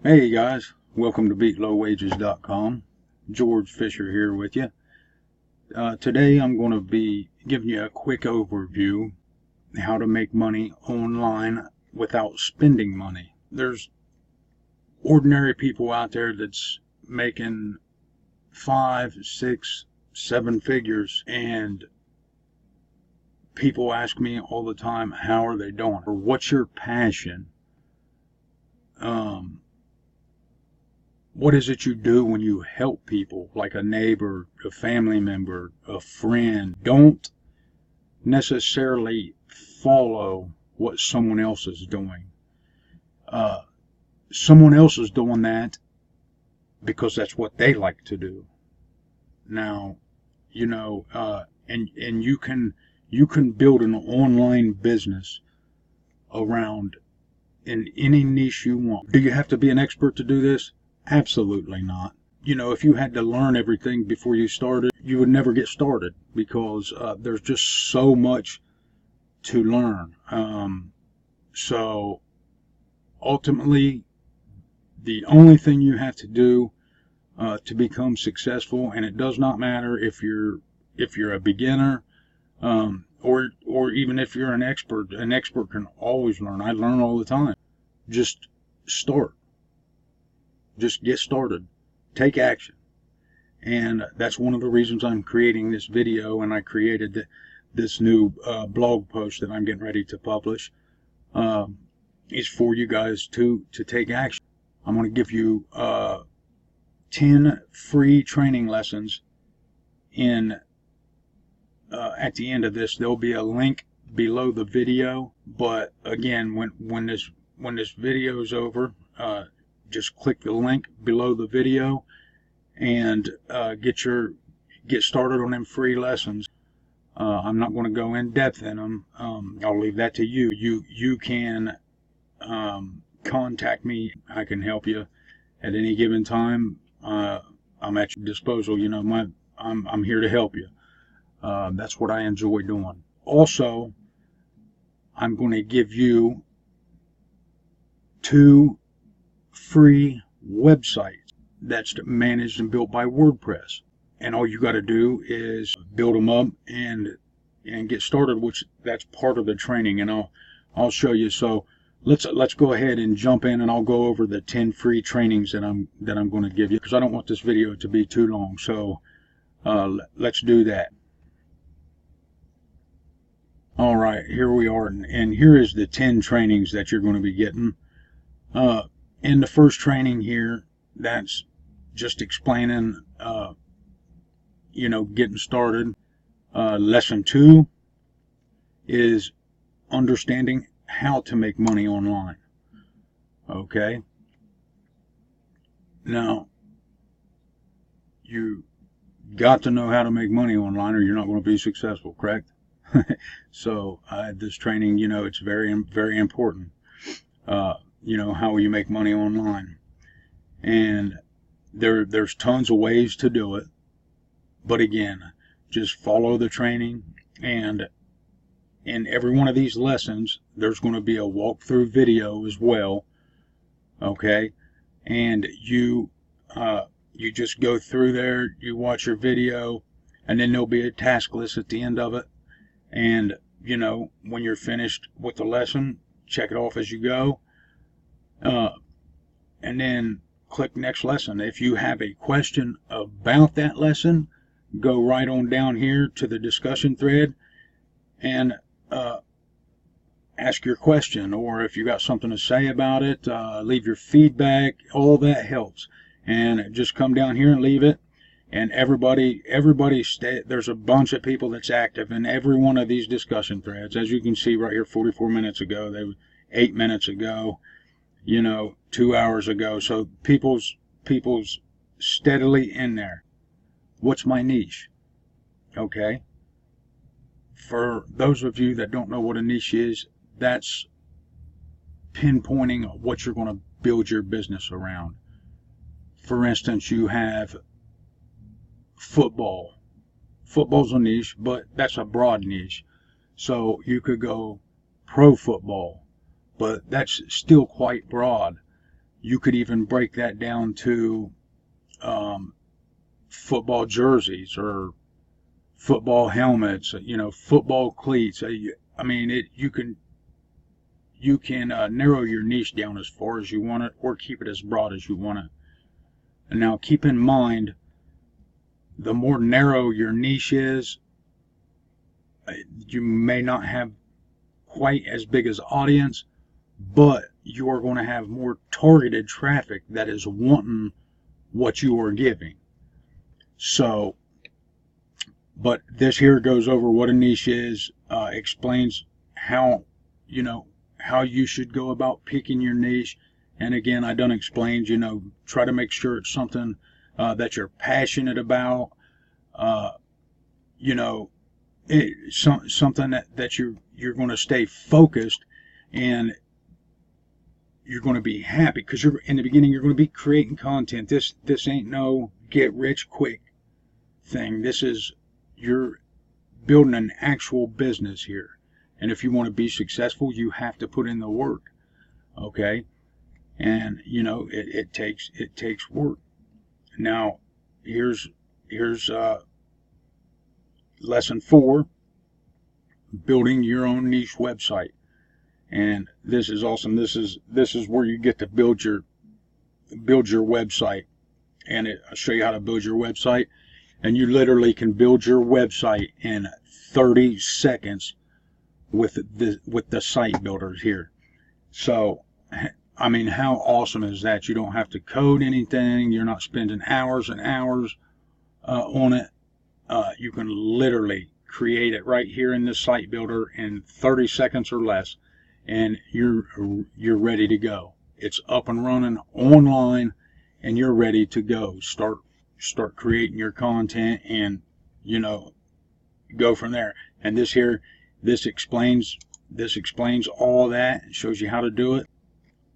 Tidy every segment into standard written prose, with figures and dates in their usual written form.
Hey guys, welcome to BeatLowWages.com. George Fisher here with you. Today I'm going to be giving you a quick overview how to make money online without spending money. There's ordinary people out there that's making 5, 6, 7 figures, and people ask me all the time, how are they doing? Or what's your passion? What is it you do when you help people, like a neighbor, a family member, a friend? Don't necessarily follow what someone else is doing. Someone else is doing that because that's what they like to do. Now, and you can build an online business around in any niche you want. Do you have to be an expert to do this? Absolutely not. If you had to learn everything before you started, you would never get started because there's just so much to learn. So ultimately, the only thing you have to do to become successful, and it does not matter if you're a beginner or even if you're an expert. An expert can always learn. I learn all the time. Just start. Just get started. Take action. And that's one of the reasons I'm creating this video, and I created this new blog post that I'm getting ready to publish. Is for you guys to take action. I'm going to give you 10 free training lessons in at the end of this. There'll be a link below the video, but again, when this video is over, just click the link below the video and get started on them free lessons. I'm not going to go in depth in them. I'll leave that to you. You can contact me. I can help you at any given time. I'm at your disposal. I'm here to help you. That's what I enjoy doing. Also, I'm going to give you 2 free websites that's managed and built by WordPress, and all you got to do is build them up and get started, which that's part of the training, and I'll show you. So let's go ahead and jump in, and I'll go over the 10 free trainings that I'm going to give you, because I don't want this video to be too long. So let's do that. All right, here we are, and here is the 10 trainings that you're going to be getting. In the first training here, that's just explaining, getting started. Lesson 2 is understanding how to make money online. Okay. Now, you got to know how to make money online, or you're not going to be successful, correct? So this training, it's very, very important. How you make money online, and there's tons of ways to do it, but again, just follow the training, and in every one of these lessons there's going to be a walkthrough video as well. Okay, and you just go through there, you watch your video, and then there'll be a task list at the end of it, and when you're finished with the lesson, check it off as you go. And then click next lesson. If you have a question about that lesson, go right on down here to the discussion thread and ask your question, or if you got something to say about it, leave your feedback. All that helps. And just come down here and leave it. And there's a bunch of people that's active in every one of these discussion threads. As you can see right here, 44 minutes ago, they were 8 minutes ago, 2 hours ago. So people's steadily in there. What's my niche? Okay. For those of you that don't know what a niche is, that's pinpointing what you're going to build your business around. For instance, you have football. Football's a niche, but that's a broad niche. So you could go pro football, but that's still quite broad. You could even break that down to football jerseys or football helmets, football cleats. I mean, you can narrow your niche down as far as you want it, or keep it as broad as you want it. And now, keep in mind, the more narrow your niche is, you may not have quite as big as audience, but you are going to have more targeted traffic that is wanting what you are giving. So, but this here goes over what a niche is, explains how you should go about picking your niche. And again, I done explained, try to make sure it's something that you're passionate about. Something that you're going to stay focused, and you're going to be happy, because you're in the beginning, you're going to be creating content. This ain't no get rich quick thing. This is, you're building an actual business here. And if you want to be successful, you have to put in the work. Okay? And it takes work. Now, here's lesson 4, building your own niche website. And this is awesome. This is where you get to build your website. And I'll show you how to build your website. And you literally can build your website in 30 seconds with the site builders here. So, I mean, how awesome is that? You don't have to code anything. You're not spending hours and hours on it. You can literally create it right here in this site builder in 30 seconds or less, and you're ready to go. It's up and running online, and you're ready to go. Start creating your content, and go from there. And this explains all that. It shows you how to do it.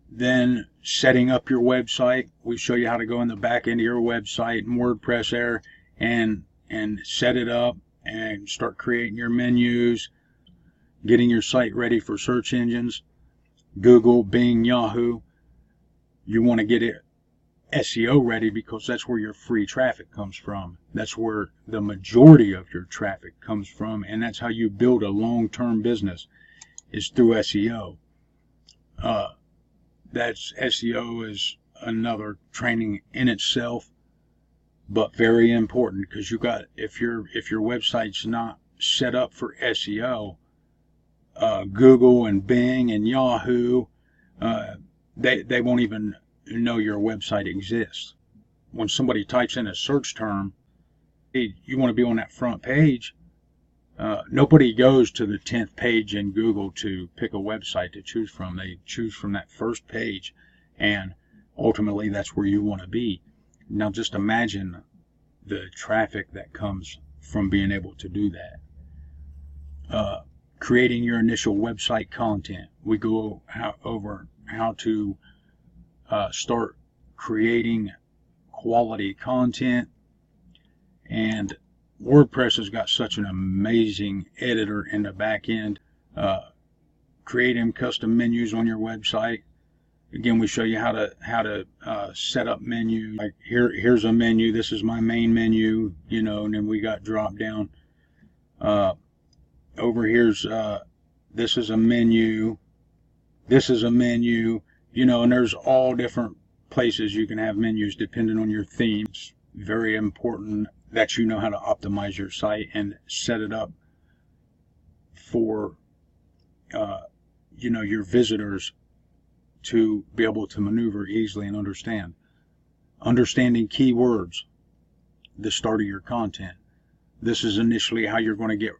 Then setting up your website, we show you how to go in the back end of your website in WordPress there and set it up and start creating your menus, getting your site ready for search engines, Google, Bing, Yahoo. You want to get it SEO ready, because that's where your free traffic comes from. That's where the majority of your traffic comes from, and that's how you build a long-term business, is through SEO. That's SEO is another training in itself, but very important, because if your website's not set up for SEO, Google and Bing and Yahoo, they won't even know your website exists. When somebody types in a search term, hey, you want to be on that front page, nobody goes to the 10th page in Google to pick a website to choose from. They choose from that first page, and ultimately that's where you want to be. Now just imagine the traffic that comes from being able to do that. Creating your initial website content. We go over how to start creating quality content, and WordPress has got such an amazing editor in the back end. Creating custom menus on your website. Again, we show you how to set up menus. Like here's a menu. This is my main menu, and then we got drop down. Over here's this is a menu. This is a menu. And there's all different places you can have menus depending on your themes. Very important that you know how to optimize your site and set it up for your visitors to be able to maneuver easily and understand. Understanding keywords, the start of your content. This is initially how you're going to get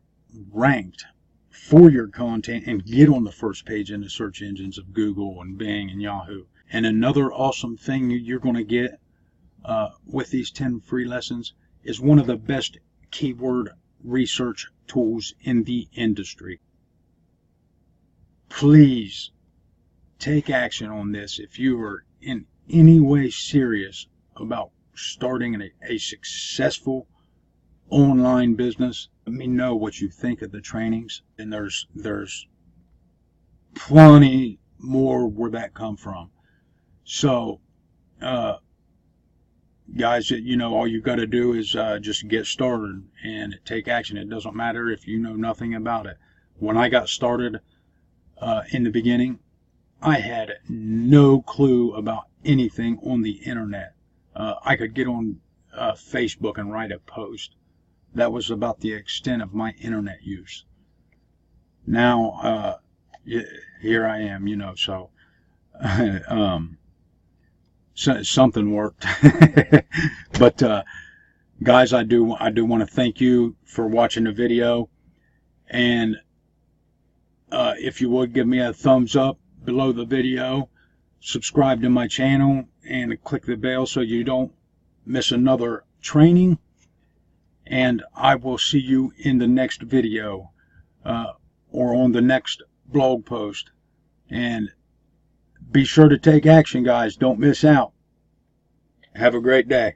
ranked for your content and get on the first page in the search engines of Google and Bing and Yahoo. And another awesome thing you're going to get with these 10 free lessons is one of the best keyword research tools in the industry. Please take action on this if you are in any way serious about starting a successful online business. Let me know what you think of the trainings, and there's plenty more where that come from. So, guys, all you got to do is just get started and take action. It doesn't matter if you know nothing about it. When I got started in the beginning, I had no clue about anything on the internet. I could get on Facebook and write a post. That was about the extent of my internet use. Now, here I am, so, so something worked. But guys, I do want to thank you for watching the video, and if you would give me a thumbs up below the video, subscribe to my channel, and click the bell so you don't miss another training. And I will see you in the next video or on the next blog post. And be sure to take action, guys. Don't miss out. Have a great day.